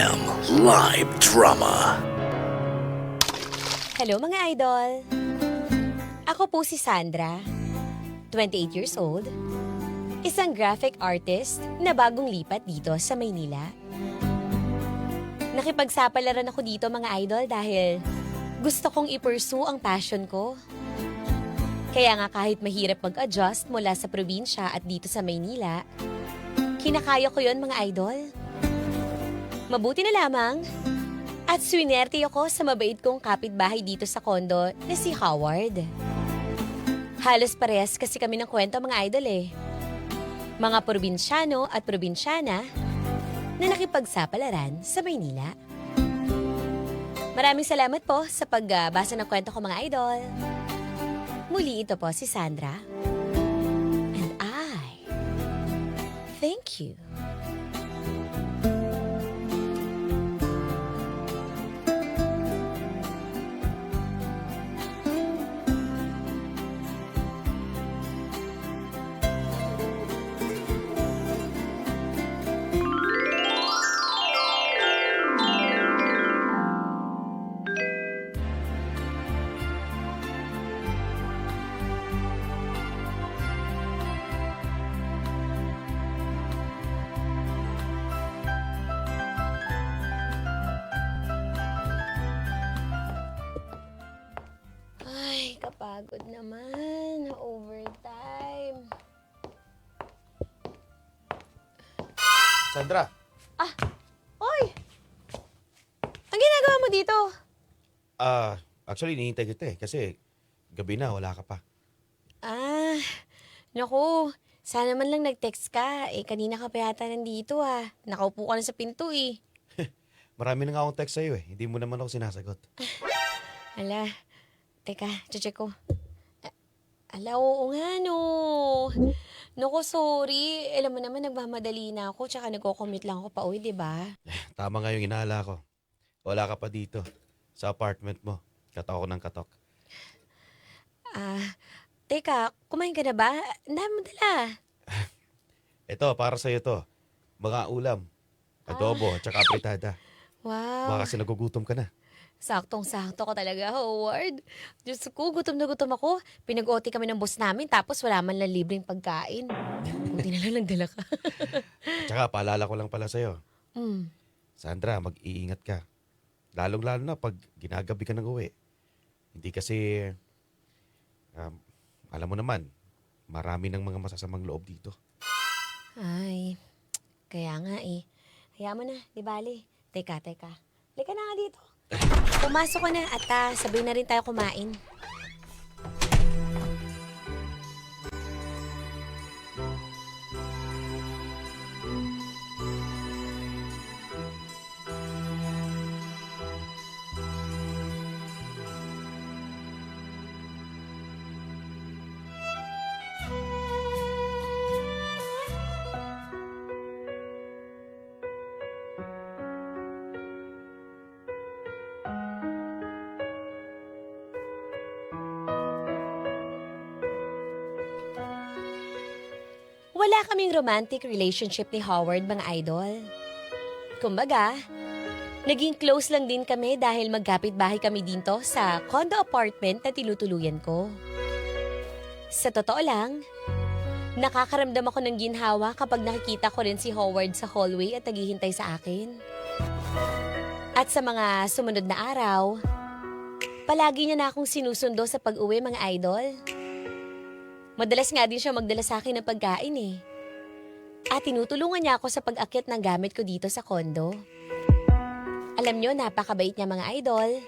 TFM Live Drama. Hello mga idol! Ako po si Sandra, 28 years old, isang graphic artist na bagong lipat dito sa Maynila. Nakipagsapalaran ako dito mga idol dahil gusto kong i-pursue ang passion ko. Kaya nga kahit mahirap mag-adjust mula sa probinsya at dito sa Maynila, kinakaya ko yon mga idol. Mabuti na lamang at swinerte ako sa mabait kong kapitbahay dito sa kondo na si Howard. Halos parehas kasi kami ng kwento mga idol eh. Mga probinsyano at probinsyana na nakipagsapalaran sa Maynila. Maraming salamat po sa pagbasa ng kwento ko mga idol. Muli ito po si Sandra. And I thank you. Ay, kapagod naman. Overtime. Sandra, Oy! Ang ginagawa mo dito? actually, hinihintay kita eh. Kasi gabi na, wala ka pa. Naku. Sana man lang nag-text ka. Kanina ka pa yata nandito ah. Nakaupo ka na sa pinto eh. Marami na nga akong text sa'yo eh. Hindi mo naman ako sinasagot. Ala. Teka, check ko. Oo nga no. Naku, sorry. Alam mo naman, nagmamadali na ako. Tsaka nagko-commute lang ako pa uwi, di ba? Tama nga yung inaala ko. Wala ka pa dito. Sa apartment mo. Katok ako ng katok. Teka, kumain ka na ba? Ang dami mo dala. Ito, para sa'yo to. Mga ulam. Adobo, tsaka apritada. Wow. Baka kasi nagugutom ka na. Saktong-sakto ko talaga, Howard. Diyos ko, gutom na gutom ako. Pinag-OT kami ng boss namin, tapos wala man lang libreng pagkain. Buti na lang nagdala ka. Tsaka, paalala ko lang pala sa'yo. Mm. Sandra, mag-iingat ka. Lalong-lalo na pag ginagabi ka ng uwi. Hindi kasi, alam mo naman, marami ng mga masasamang loob dito. Ay, kaya nga eh. Hayaan mo na, di bali. Teka. Halika na nga dito. Pumasok ka na at sabay na rin tayo kumain. Wala kaming romantic relationship ni Howard, mga idol. Kumbaga, naging close lang din kami dahil magkapit-bahay kami dito sa condo apartment na tinutuluyan ko. Sa totoo lang, nakakaramdam ako ng ginhawa kapag nakikita ko rin si Howard sa hallway at naghihintay sa akin. At sa mga sumunod na araw, palagi niya na akong sinusundo sa pag-uwi, mga idol. Madalas nga din siya magdala sa akin ng pagkain eh. At tinutulungan niya ako sa pag-akit ng gamit ko dito sa kondo. Alam niyo, napakabait niya mga idol.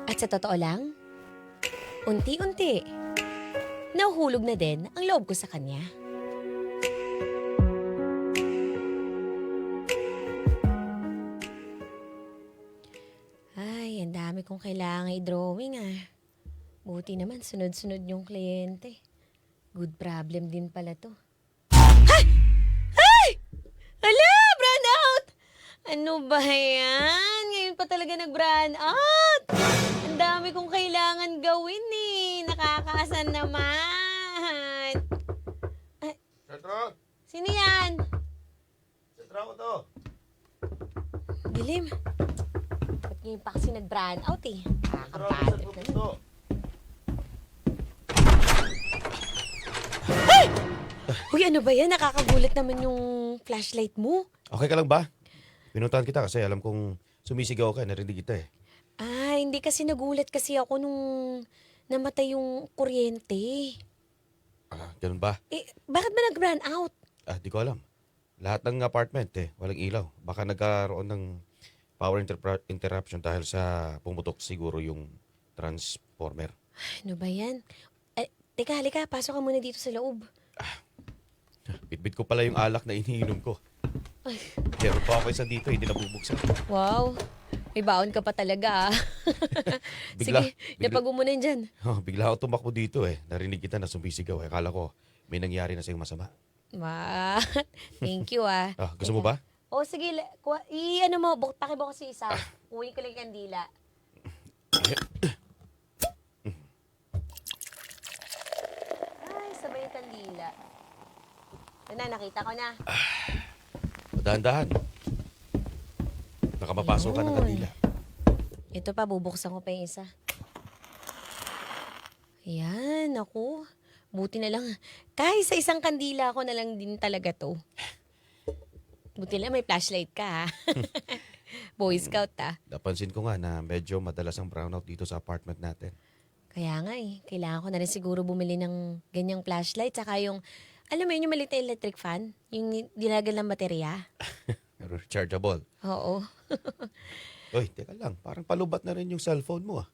At sa totoo lang, unti-unti, nahuhulog na din ang loob ko sa kanya. Ay, ang dami kong kailangan i-drawing ah. Buti naman, sunod-sunod yung kliyente. Good problem din pala to. Ay! Ala! Brand out! Ano ba yan? Ngayon pa talaga nag-brand out! Ang dami kong kailangan gawin eh. Nakakaasan naman. Sandra! Sino yan? Sandra ko to. dilim. Ba't ngayon pa kasi nag-brand out eh? Nakakabad ka na. Uy, ano ba yan? Nakakagulat naman yung flashlight mo. Okay ka lang ba? Pinuntahan kita kasi alam kong sumisigaw ka, narinig kita eh. Ah, hindi kasi nagulat kasi ako nung namatay yung kuryente. Ah, ganun ba? Eh, bakit ba nag-brand out? Ah, di ko alam. Lahat ng apartment walang ilaw. Baka nagkaroon ng power interruption dahil sa pumutok siguro yung transformer. Ano ba yan? Teka, halika. Pasok ka muna dito sa loob. Bitbit ko pala yung alak na iniinom ko. Meron pa ako isa dito, hindi nabubuksan. Wow. May baon ka pa talaga ah. Sige, napag mo na yun dyan. Bigla ako tumakbo dito eh. Narinig kita na sumisigaw. Akala ko may nangyari na sa'yong masama. Thank you ah. Ah, gusto mo ba? Oh, sige. Ano mo, pakibukas si isa. Uwi ko lang yung kandila. Ay, sabay yung kandila. Ito na, nakita ko na. Dahan-dahan. Baka mapasok ka ng Ayun. kanila. Ito pa, bubuksan ko pa yung isa. Ayan, ako. Buti na lang. Kahit sa isang kandila ko na lang din talaga to. Buti lang may flashlight ka ha. Boy Scout ha. Napansin ko nga na medyo madalas ang brownout dito sa apartment natin. Kaya nga eh, kailangan ko na rin siguro bumili ng ganyang flashlight. Saka yung, alam mo yun, yung maliit na electric fan? Yung dinagal ng baterya. Rechargeable. Oo. Uy, teka lang. Parang palubat na rin yung cellphone mo ah.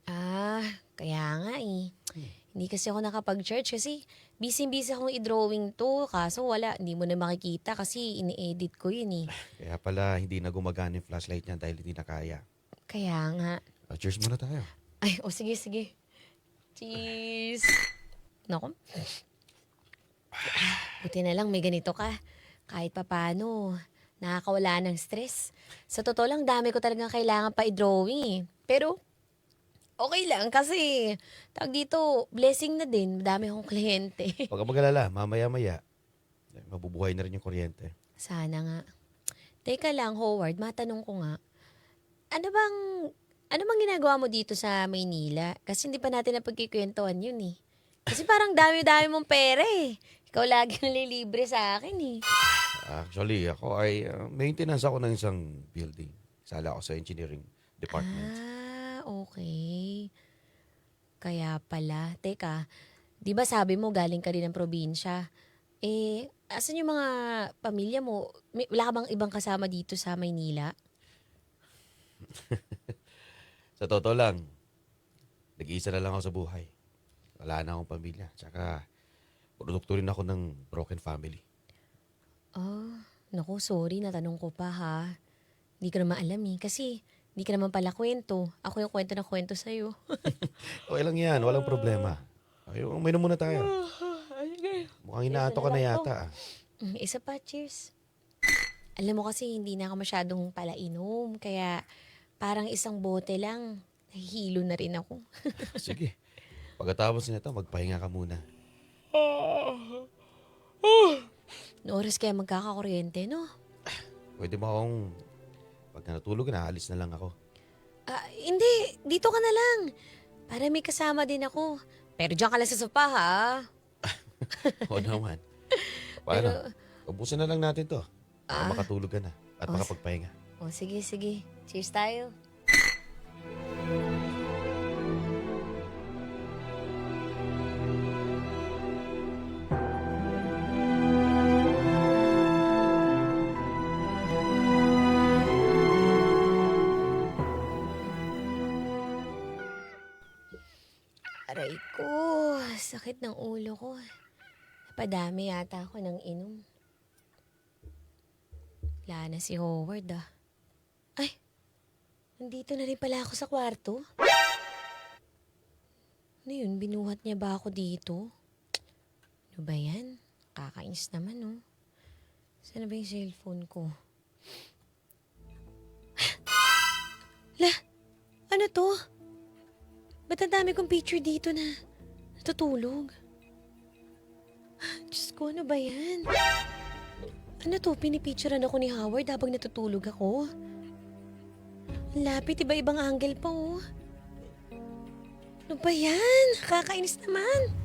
Ah, kaya nga eh. Hindi kasi ako nakapag-charge kasi busy-busy akong i-drawing to. Kaso wala, hindi mo na makikita kasi ini-edit ko yun eh. Kaya pala hindi na gumagana yung flashlight niya dahil hindi na kaya. Kaya nga. Cheers muna tayo. Ay, sige, sige. Cheers! Naku. Buti na lang may ganito ka. Kahit papano, nakakawala ng stress. Sa totoo lang, dami ko talagang kailangan pa i-drawing eh. Pero, okay lang kasi, tawag dito, blessing na din. Madami akong kliyente. Huwag ka mag-alala, mamaya-maya, mabubuhay na rin yung kuryente. Sana nga. Teka lang, Howard, matanong ko nga. Ano bang ginagawa mo dito sa Maynila? Kasi hindi pa natin napagkikwentuhan yun eh. Kasi parang dami-dami mong pera eh. Ikaw lagi nalilibre sa akin eh. Actually, ako ay maintenance ako ng isang building. Sala ako sa engineering department. Ah, okay. Kaya pala. Teka, di ba sabi mo galing ka rin ng probinsya? Eh, asan yung mga pamilya mo? Wala ka bang ibang kasama dito sa Maynila? Sa totoo lang, nag-iisa na lang ako sa buhay. Wala na akong pamilya. Tsaka, produkto rin ako ng broken family. Oh, naku, sorry, natanong ko pa ha. Hindi ko naman alam eh. Kasi, hindi ka naman pala kwento. Ako yung kwento na kwento sa'yo. Okay lang yan, walang problema. Ay, uminom muna tayo. Mukhang inaato ka na yata. Isa pa, cheers. Alam mo kasi, hindi na ako masyadong palainom. Kaya, parang isang bote lang. Nahihilo na rin ako. Sige. Pagkatapos nito, magpahinga ka muna. No oras kaya magkakakuryente, no? Pwede mo akong, pag natulog na, alis na lang ako. Hindi. Dito ka na lang. Para may kasama din ako. Pero diyan ka lang sa sopa, ha? Oo naman. Paano? Ubusin na lang natin to. Para makatulog ka na at makapagpahinga. O, sige, sige. Cheers tayo. Aray ko, sakit ng ulo ko. Napadami yata ako ng inom. Wala na si Howard ah. Ay, nandito na rin pala ako sa kwarto. Ano yun, binuhat niya ba ako dito? Ano ba yan? Kakainis naman oh. Saan na ba yung cellphone ko? La, ano to? Ba't ang dami kong picture dito na natutulog? Diyos ko, ano ba yan? Ano to? Pinipicturean ako ni Howard habang natutulog ako? Lapit, iba-ibang angle pa oh. Ano ba yan? Kakainis naman.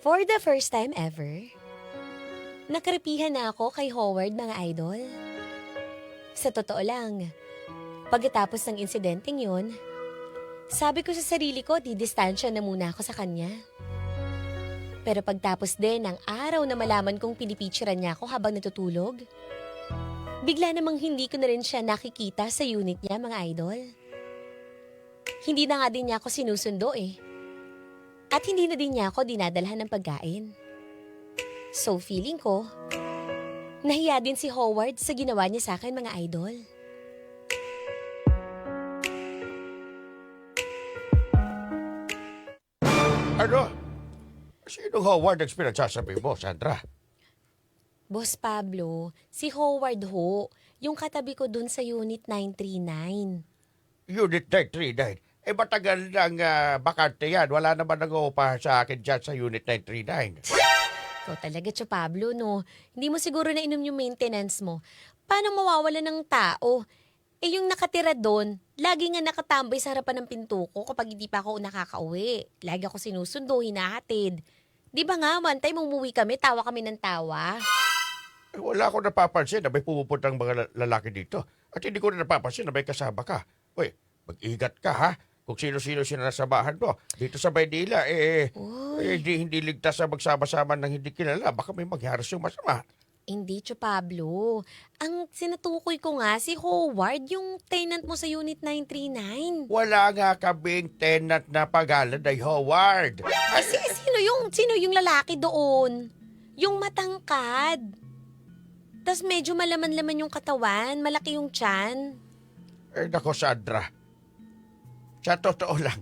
For the first time ever, nakaripihan na ako kay Howard, mga idol. Sa totoo lang, pagkatapos ng insidenteng yun, sabi ko sa sarili ko, didistansya na muna ako sa kanya. Pero pagtapos din ng araw na malaman kong pinipicturean niya ako habang natutulog, bigla namang hindi ko na rin siya nakikita sa unit niya, mga idol. Hindi na nga din niya ako sinusundo eh. At hindi na din niya ako dinadalhan ng pagkain. So feeling ko, nahiya din si Howard sa ginawa niya sa akin, mga idol. Ano? Sinong Howard ang pinagsasabi mo, Sandra? Boss Pablo, si Howard ho, yung katabi ko dun sa Unit 939. Unit 939. Matagal ng bakante yan. Wala naman nag-uupahan sa akin dyan sa Unit 939. Ikaw talaga, Tio Pablo, no? Hindi mo siguro na inom yung maintenance mo. Paano mawawala ng tao? Eh yung nakatira doon, lagi nga nakatambay sa harapan ng pinto ko kapag hindi pa ako nakakauwi. Lagi ako sinusundo, hinahatid. Di ba nga, one time umuwi kami, tawa kami ng tawa. Wala akong napapansin na may pumupuntang mga lalaki dito. At hindi ko na napapansin na may kasama ka. Uy, mag-ingat ka ha. Kung sino-sino sinasamahan mo. Dito sa Maynila, hindi ligtas na magsama-sama ng hindi kilala. Baka may magyaras yung masama. Hindi, Tio Pablo. Ang sinatukoy ko nga si Howard, yung tenant mo sa Unit 939. Wala nga kaming tenant na pangalan ay Howard. Ay, sino yung lalaki doon? Yung matangkad. Tas medyo malaman-laman yung katawan, malaki yung tiyan. Nako, Sandra. Sa totoo lang,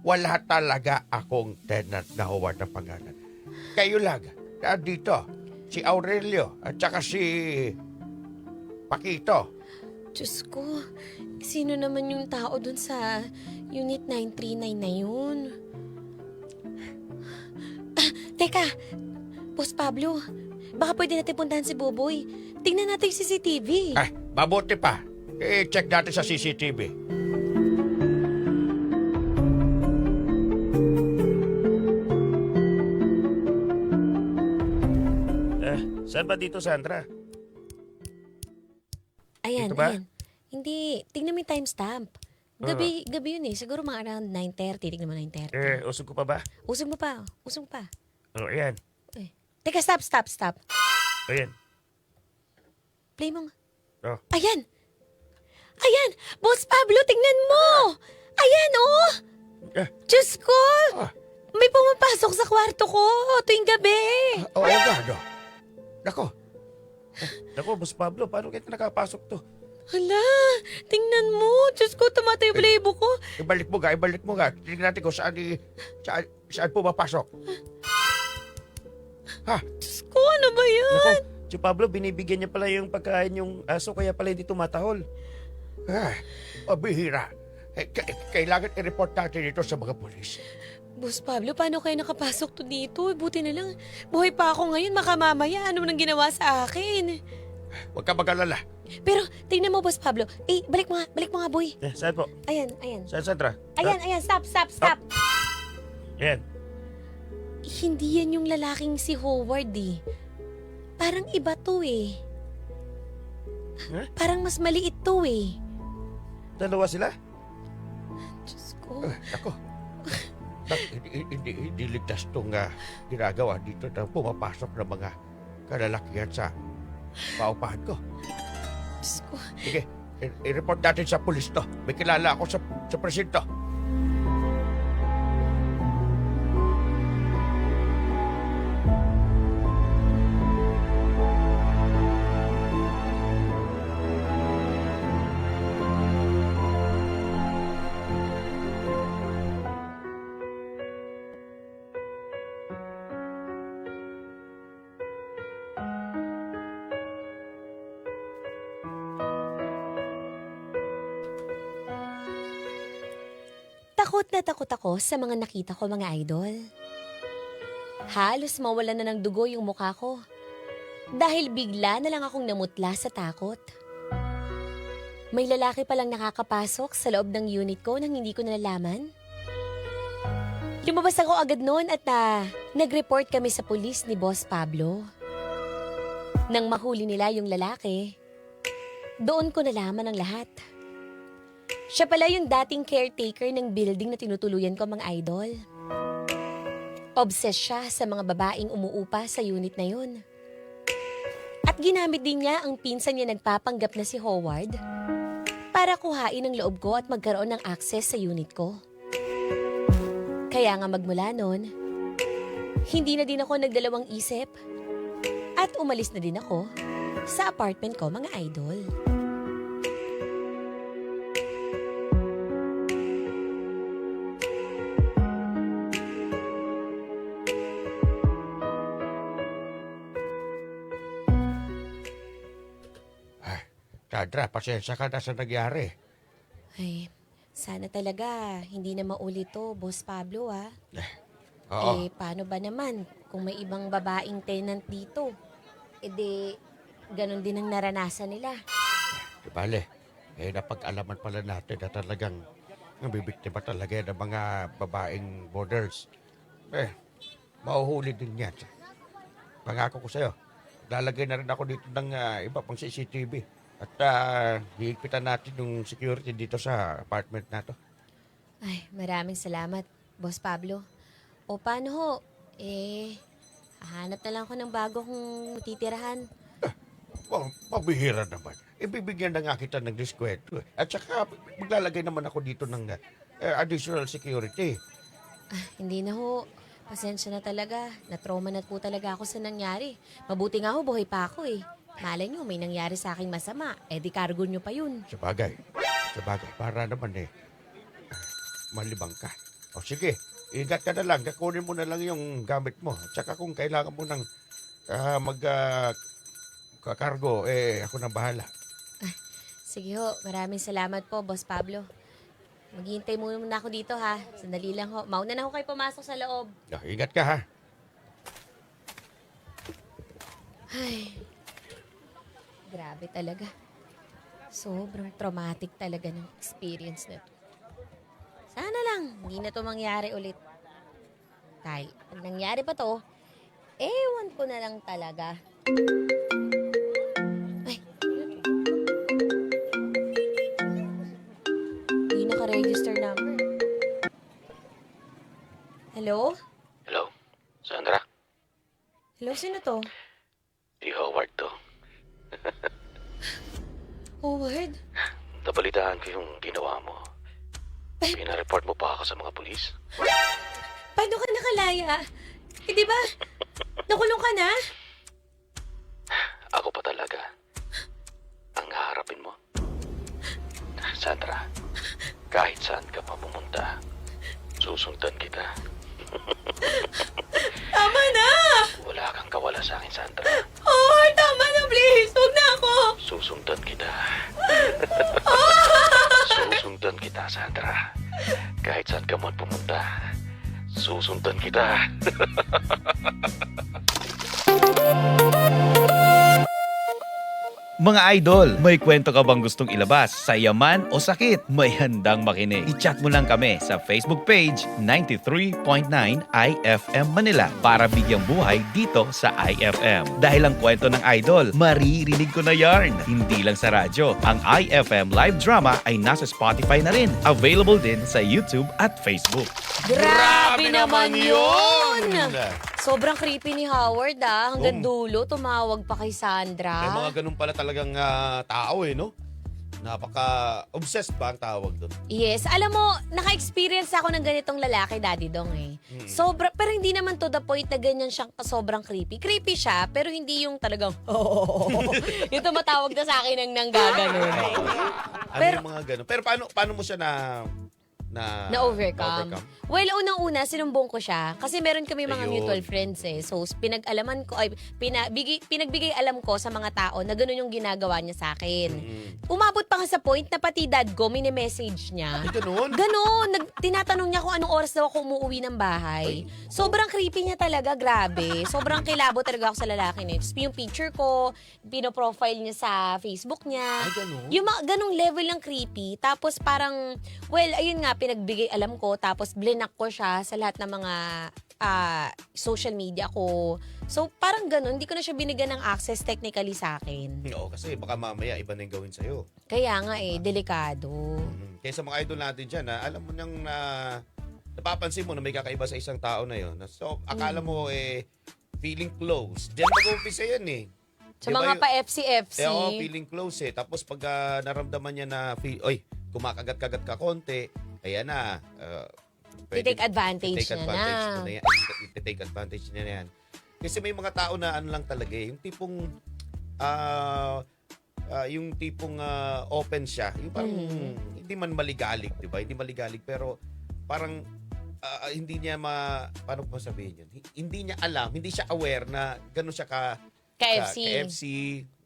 wala talaga akong tenant na Howard na pangalan. Kayo lang, dito, si Aurelio at saka si Paquito. Diyos ko, sino naman yung tao dun sa Unit 939 na yun? Teka, Boss Pablo, baka pwede natin puntahan si Boboy. Tingnan natin yung CCTV. Mabuti pa. I-check natin sa CCTV. Saan ba dito, Sandra? Ayan, Dito ba? ayan. Hindi, tingnan mo yung timestamp. Gabi yun eh. Siguro mga around 9:30. Tingnan mo 9:30. Usog ko pa ba? Usog mo pa. Usog pa. Ayan. Teka, stop. Ayan. Play mo nga. Oh. Ayan! Ayan! Boss Pablo, tingnan mo! Ayan, oh! Diyos ko! May pumapasok sa kwarto ko tuwing gabi. Oo nga, no? Nako, Boss Pablo, paano kita nakapasok to? Hala, tingnan mo. Diyos ko, tumatay yung balahibo ko. Ibalik mo nga. Tingnan natin kung saan pumapasok. Diyos ko, ano ba yan? Nako, si Pablo, binibigyan niya pala yung pagkain yung aso, kaya pala hindi tumatahol. Bihira. Kailangan i-report natin ito sa mga polis. Boss Pablo, paano kayo nakapasok to dito? Buti na lang. Buhay pa ako ngayon, makamamaya. Ano nang ginawa sa akin? Huwag ka mag-alala. Pero, tingnan mo, Boss Pablo. Balik mo nga, boy. Saan po? Ayan. Saan, Sandra? Ayan, stop. Ayan. Hindi yan yung lalaking si Howard eh. Parang iba to eh. Huh? Parang mas maliit to eh. Dalawa sila? Diyos ko. Ako. Hindi ligtas itong ginagawa dito na pumapasok ng mga kalalakihan sa paupahan ko. Diyos ko. Sige, i-report natin sa pulis to. May kilala ako sa presinto. Takot na takot ako sa mga nakita ko mga idol. Halos mawala na ng dugo yung mukha ko. Dahil bigla na lang akong namutla sa takot. May lalaki palang nakakapasok sa loob ng unit ko nang hindi ko nalalaman. Lumabas ako agad noon at nag-report kami sa pulis ni Boss Pablo. Nang mahuli nila yung lalaki, doon ko nalaman ang lahat. Siya pala yung dating caretaker ng building na tinutuluyan ko mga idol. Obsessed siya sa mga babaeng umuupa sa unit na yun. At ginamit din niya ang pinsan niya nagpapanggap na si Howard para kuhain ang loob ko at magkaroon ng access sa unit ko. Kaya nga magmula noon, hindi na din ako nagdalawang isip at umalis na din ako sa apartment ko mga idol. Sandra, pasensya ka na sa nangyari. Ay, sana talaga hindi na maulit to, Boss Pablo Oo. Paano ba naman kung may ibang babaeng tenant dito? Ganun din ang naranasan nila. Di bale, napag-alaman pala natin na talagang nabibiktima talaga ng mga babaeng boarders. Mahuhuli din yan. Pangako ko sa'yo, lalagay na rin ako dito ng iba pang CCTV. At hihigpitan natin yung security dito sa apartment na to. Ay, maraming salamat, Boss Pablo. O paano ho? Hahanap na lang ako ng bago kong titirahan. Pabihira naman. Ibibigyan na nga kita ng diskwento. At saka maglalagay naman ako dito ng additional security. Hindi na ho. Pasensya na talaga. Na-trauma na po talaga ako sa nangyari. Mabuti nga ho, buhay pa ako Malay nyo, may nangyari sa aking masama. Di cargo nyo pa yun. Sabagay. Para naman malibang ka. O sige, ingat ka na lang. Kunin mo na lang yung gamit mo. At saka kung kailangan mo ng kakargo, ako na bahala. Sige ho, maraming salamat po, Boss Pablo. Maghihintay muna ako dito ha. Sandali lang ho. Mauna na ho kayo pumasok sa loob. Ingat ka ha. Ay, grabe talaga. Sobrang traumatic talaga ng experience na to. Sana lang, hindi na to mangyari ulit. Dahil, pag nangyari pa to, ewan ko na lang talaga. Ay, ano to? Hindi naka-register number. Hello? Hello, Sandra. Hello, sino to? Si Howard to. Howard? Nabalitaan ko yung ginawa mo. Pinareport mo pa ako sa mga pulis. Paano ka nakalaya? Di ba? Nakulong ka na? Ako pa talaga. Ang haharapin mo. Sandra, kahit saan ka pa pumunta, susundan kita. Tama na! Wala kang kawala sa akin, Sandra. Howard, tama na please! Huwag na ako! Susundan kita. Susundan kita, Sandra. Kahit saan ka man pumunta, susundan kita. Mga idol, may kwento ka bang gustong ilabas sa yaman o sakit? May handang makinig. I-chat mo lang kami sa Facebook page 93.9 IFM Manila para bigyang buhay dito sa IFM. Dahil ang kwento ng idol, maririnig ko na yarn. Hindi lang sa radyo. Ang IFM live drama ay nasa Spotify na rin. Available din sa YouTube at Facebook. Grabe naman yun! Sobrang creepy ni Howard hanggang dulo tumawag pa kay Sandra. May mga ganun pala talagang tao no? Napaka-obsessed ba ang tawag doon? Yes, alam mo, naka-experience ako ng ganitong lalaki, Daddy Dong pero hindi naman to the point na ganyan siyang sobrang creepy. Creepy siya, pero hindi yung talagang, yung tumatawag na sa akin ng nanggaganon. Ano yung mga ganun? Pero paano mo siya Na-overcome. Well, unang-una, sinumbong ko siya. Kasi meron kami mga Ayun. mutual friends eh. So, pinag-alaman ko, pinagbigay alam ko sa mga tao na gano'n yung ginagawa niya sa akin. Umabot pa nga sa point na pati dad ko, mini-message niya. Ay, ganun? Ganon, tinatanong niya kung anong oras daw ako umuwi ng bahay. Sobrang creepy niya talaga, grabe. Sobrang kilabo talaga ako sa lalaki niya. Tapos yung picture ko, pinoprofile niya sa Facebook niya. Ay, ganun? Yung mga ganong level ng creepy. Tapos parang, well, ayun nga, pinagbigay alam ko. Tapos blinak ko siya sa lahat ng mga social media ko. So parang ganon, hindi ko na siya binigyan ng access technically sa akin. Oo, kasi baka mamaya iba na yung gawin sa'yo. Kaya nga delikado. Kaya sa mga idol natin dyan, alam mo nang napapansin mo na may kakaiba sa isang tao na yun. So, akala mo feeling close. Diyan mag-umpisa yan eh. Sa Di ba mga yun? pa-FC-FC. Feeling close eh. Tapos pag naramdaman niya na, kumakagat-kagat ka konti, ayan na. I-take advantage i-take niya na. advantage mo na yan. I-take advantage niya na yan. Kasi may mga tao na ano lang talaga eh. Yung tipong open siya. Yung parang hindi man maligalig, di ba? Hindi maligalig pero parang hindi niya paano ko sabihin yun? Hindi niya alam, hindi siya aware na gano'n siya KFC.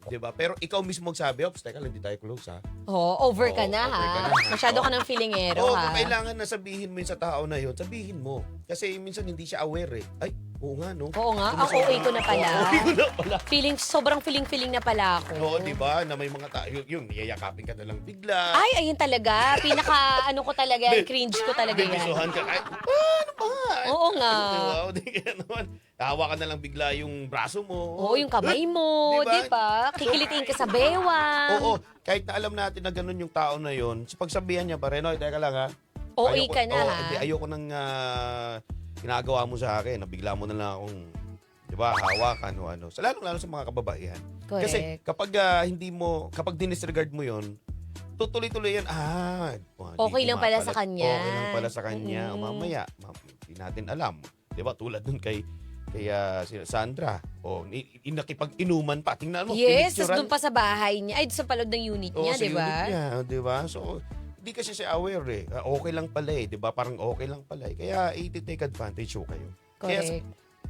Di ba? Pero ikaw mismo magsabi, teka lang, hindi tayo close ha. Over ka Oo, na over ka ha. na. Masyado ka ng feelingero Oo, ha. kung kailangan na sabihin mo yun sa tao na yun, sabihin mo. Kasi minsan hindi siya aware eh. Ay, oo nga no. Oo nga, ako Sumusobra. ko na pala. Oo, ko na pala. Sobrang feeling na pala ako. Oo, di ba? Na may mga tao, yung niyayakapin ka na lang bigla. Ay, ayun talaga. Ano ko talaga, cringe ko talaga yan. Bibisuhan ka. Ay, ano ba? Oo nga. Di ba? O, di ka naman. Hawa ka na lang bigla yung braso mo. Oo, yung kamay mo, Diba? di ba? Kikilitiin ka sa bewang. Oo, kahit na alam natin na ganun yung tao na yun, sa pagsabihan niya pa rin, oy, teka lang ha. OA ka na, ha? Hindi, ayoko nang ginagawa mo sa akin, nabigla mo na lang akong, di ba, hawakan o ano. Lalo sa mga kababaihan. Correct. Kasi kapag dinisregard mo yun, tutuloy-tuloy yan, Okay lang pala sa kanya. Okay lang pala sa kanya. Mamaya, hindi natin alam. Di ba, tulad nun kay si Sandra, nakipag-inuman pa. Tingnan mo, Yes, pinicturean. tapos doon pa sa bahay niya. Ay, sa palod ng unit niya, sa di ba? unit niya, di ba? So, hindi kasi siya aware eh. Okay lang pala eh, di ba? Parang okay lang pala eh. Kaya, i-take advantage ho kayo. Kaya, Correct.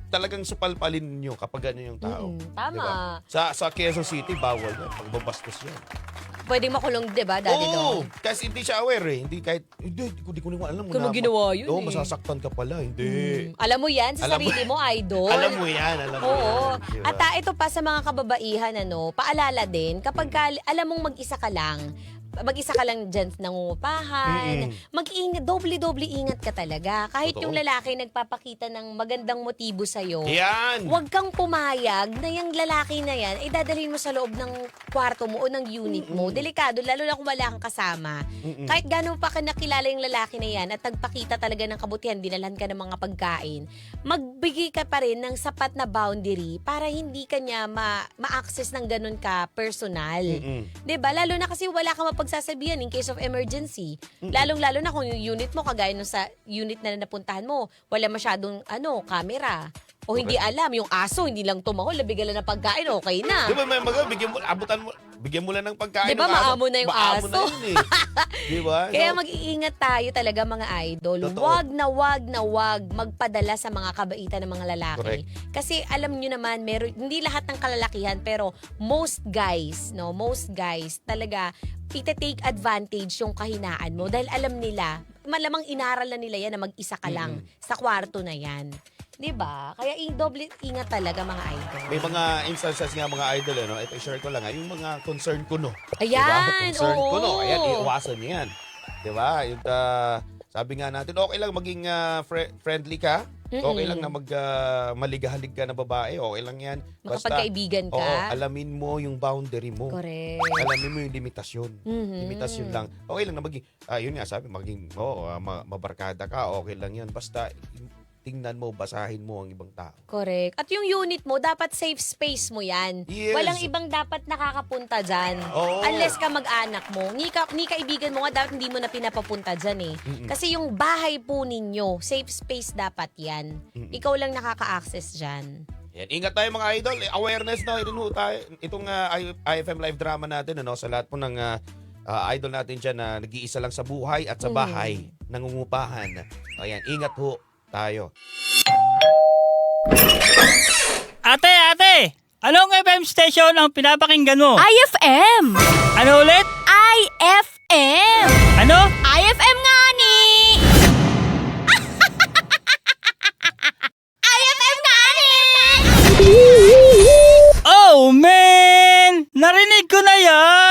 talagang supalpalin niyo kapag ano yung tao. Tama. Di ba? Sa Quezon City, bawal yan. Pagbabastos yan. Pwedeng makulong, di ba, daddy Oo! dog? Kasi hindi siya aware eh. Hindi ko naman alam. Kung ginawa yun Oo, eh. masasaktan ka pala. Hindi. Alam mo yan sa Alam mo- sarili mo, idol. Alam mo yan. Oo. Di ba? At ito pa sa mga kababaihan, paalala din, kapag alam mong mag-isa ka lang dyan nangungupahan, mag-ingat, doble-doble ingat ka talaga. Kahit Totoo. yung lalaki nagpapakita ng magandang motibo sa'yo, Yan! huwag kang pumayag na yung lalaki na yan, dadalhin mo sa loob ng kwarto mo o ng unit mo. Delikado, lalo na kung wala kang kasama. Kahit gano'n pa ka nakilala yung lalaki na yan at nagpakita talaga ng kabutihan, dinalhan ka ng mga pagkain, magbigay ka pa rin ng sapat na boundary para hindi ka niya ma-access ng ganun ka personal. 'Di ba? Lalo na kasi wala kang mapagsasabihan in case of emergency. Lalong-lalo na kung yung unit mo, kagaya nung sa unit na napuntahan mo, wala masyadong camera. O hindi alam, yung aso, hindi lang tumahol, nabigala ng pagkain, okay na. Di ba may bigyan mo lang ng pagkain. Di ba, ng aso. maamo na yung Maamo aso? na yun eh. Di ba? Kaya So, mag-iingat tayo talaga mga idol. Totoo. Wag na wag magpadala sa mga kabaitan ng mga lalaki. Correct. Kasi alam nyo naman, hindi lahat ng kalalakihan, pero most guys talaga ita-take advantage yung kahinaan mo dahil alam nila, malamang inaral na nila yan na mag-isa ka lang sa kwarto na yan. 'Di ba? Kaya doble ingat talaga mga idol. may mga instances nga mga idol, ito i-share ko lang, yung mga concern ko, no? Ayan, Diba? Concern ko, no? oo. Ayan, iiwasan niyo yan. Di ba? Yung, sabi nga natin, okay lang maging friendly ka. Okay lang na maligahalig ka na babae. Okay lang yan. Makapagkaibigan ka. Oo, alamin mo yung boundary mo. Correct. Alamin mo yung limitasyon. Limitasyon lang. Okay lang na maging, yun nga sabi, maging, mabarkada ka, okay lang yan. Basta, tingnan mo, basahin mo ang ibang tao. Correct. At yung unit mo, dapat safe space mo yan. Yes. Walang ibang dapat nakakapunta dyan. Oo. Unless ka mag-anak mo. Ni kaibigan mo nga, dapat hindi mo na pinapapunta dyan eh. Kasi yung bahay po ninyo, safe space dapat yan. Ikaw lang nakaka-access dyan. Yan. Ingat tayo mga idol. Awareness na rin ho tayo. Itong IFM live drama natin, sa lahat po ng idol natin dyan na nag-iisa lang sa buhay at sa bahay, nangungupahan. Ayan, ingat ho tayo. Ate! Anong FM station ang pinapakinggan mo? IFM! Ano ulit? IFM! Ano? IFM nga ni! IFM nga ni! Oh, man! Narinig ko na yan!